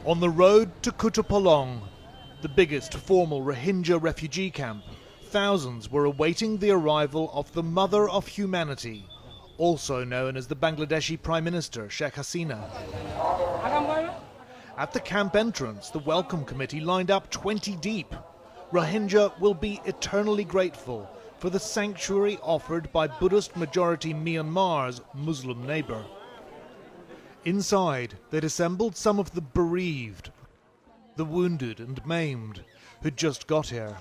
On the road to Kutupalong, the biggest formal Rohingya refugee camp, thousands were awaiting the arrival of the Mother of Humanity, also known as the Bangladeshi Prime Minister, Sheikh Hasina. At the camp entrance, the welcome committee lined up 20 deep. Rohingya will be eternally grateful for the sanctuary offered by Buddhist-majority Myanmar's Muslim neighbour. Inside, they'd assembled some of the bereaved, the wounded and maimed, who'd just got here.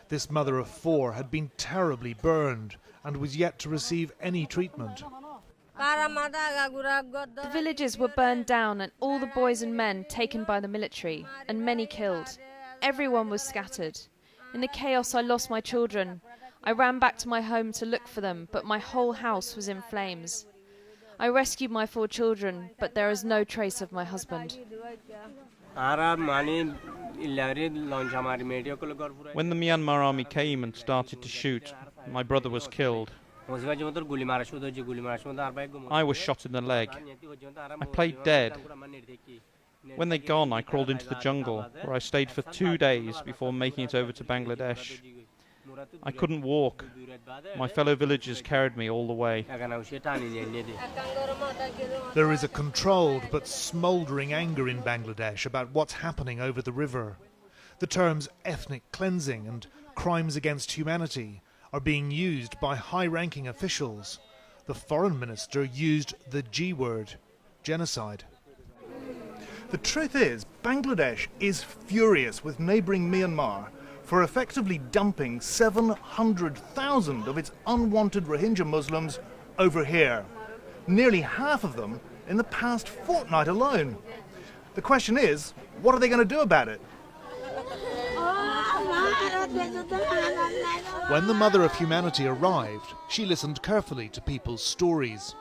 This mother of four had been terribly burned and was yet to receive any treatment. The villages were burned down and all the boys and men taken by the military, and many killed. Everyone was scattered. In the chaos, I lost my children. I ran back to my home to look for them, but my whole house was in flames. I rescued my 4 children, but there is no trace of my husband. When the Myanmar army came and started to shoot, my brother was killed. I was shot in the leg. I played dead. When they'd gone, I crawled into the jungle, where I stayed for 2 days before making it over to Bangladesh. I couldn't walk. My fellow villagers carried me all the way. There is a controlled but smouldering anger in Bangladesh about what's happening over the river. The terms ethnic cleansing and crimes against humanity are being used by high-ranking officials. The foreign minister used the G word, genocide. The truth is, Bangladesh is furious with neighbouring Myanmar for effectively dumping 700,000 of its unwanted Rohingya Muslims over here. Nearly half of them in the past fortnight alone. The question is, what are they going to do about it? When the Mother of Humanity arrived, she listened carefully to people's stories.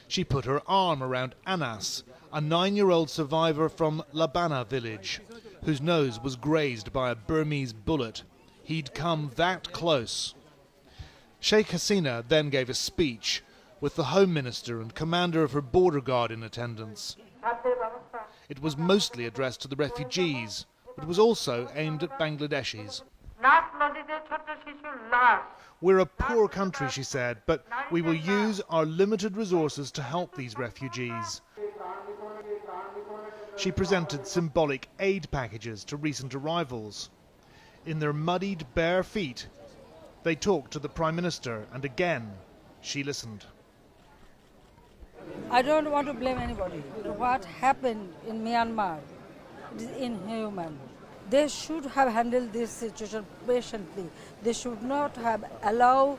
She put her arm around Anas, a 9-year-old survivor from Labana village, whose nose was grazed by a Burmese bullet. He'd come that close. Sheikh Hasina then gave a speech, with the Home Minister and commander of her border guard in attendance. It was mostly addressed to the refugees, but was also aimed at Bangladeshis. We're a poor country, she said, but we will use our limited resources to help these refugees. She presented symbolic aid packages to recent arrivals. In their muddied, bare feet, they talked to the Prime Minister, and again, she listened. I don't want to blame anybody. What happened in Myanmar is inhuman. They should have handled this situation patiently. They should not have allowed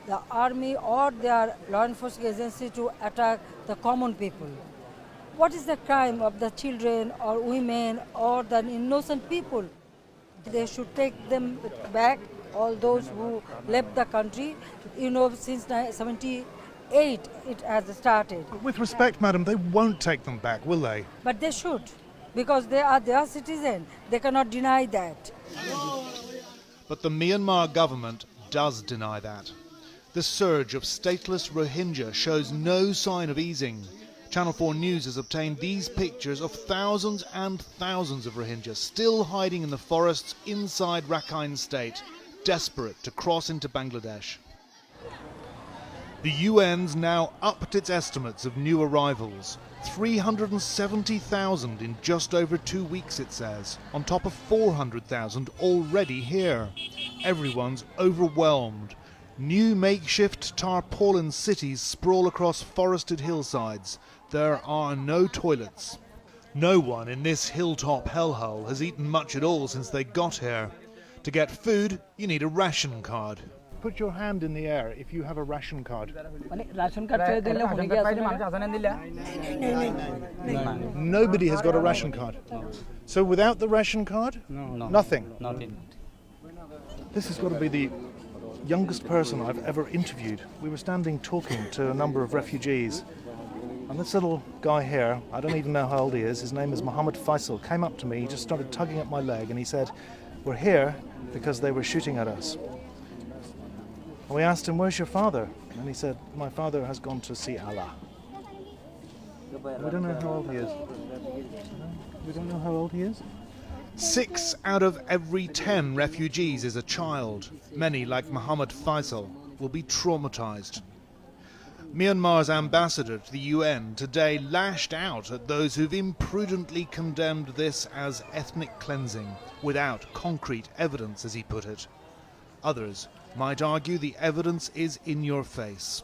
the army or their law enforcement agency to attack the common people. What is the crime of the children or women or the innocent people? They should take them back, all those who left the country. You know, since 1978 it has started. With respect, madam, they won't take them back, will they? But they should, because they are their citizens. They cannot deny that. But the Myanmar government does deny that. The surge of stateless Rohingya shows no sign of easing. Channel 4 News has obtained these pictures of thousands and thousands of Rohingya still hiding in the forests inside Rakhine State, desperate to cross into Bangladesh. The UN's now upped its estimates of new arrivals. 370,000 in just over 2 weeks, it says, on top of 400,000 already here. Everyone's overwhelmed. New makeshift tarpaulin cities sprawl across forested hillsides. There are no toilets. No one in this hilltop hellhole has eaten much at all since they got here. To get food, you need a ration card. Put your hand in the air if you have a ration card. Nobody has got a ration card. So without the ration card, nothing. This has got to be the youngest person I've ever interviewed. We were standing talking to a number of refugees. And this little guy here, I don't even know how old he is, his name is Mohammed Faisal, came up to me, he just started tugging at my leg and he said, "We're here because they were shooting at us." And we asked him, "Where's your father?" And he said, "My father has gone to see Allah." We don't know how old he is. We don't know how old he is. 6 out of every 10 refugees is a child. Many, like Mohammed Faisal, will be traumatized. Myanmar's ambassador to the UN today lashed out at those who've imprudently condemned this as ethnic cleansing, without concrete evidence, as he put it. Others might argue the evidence is in your face.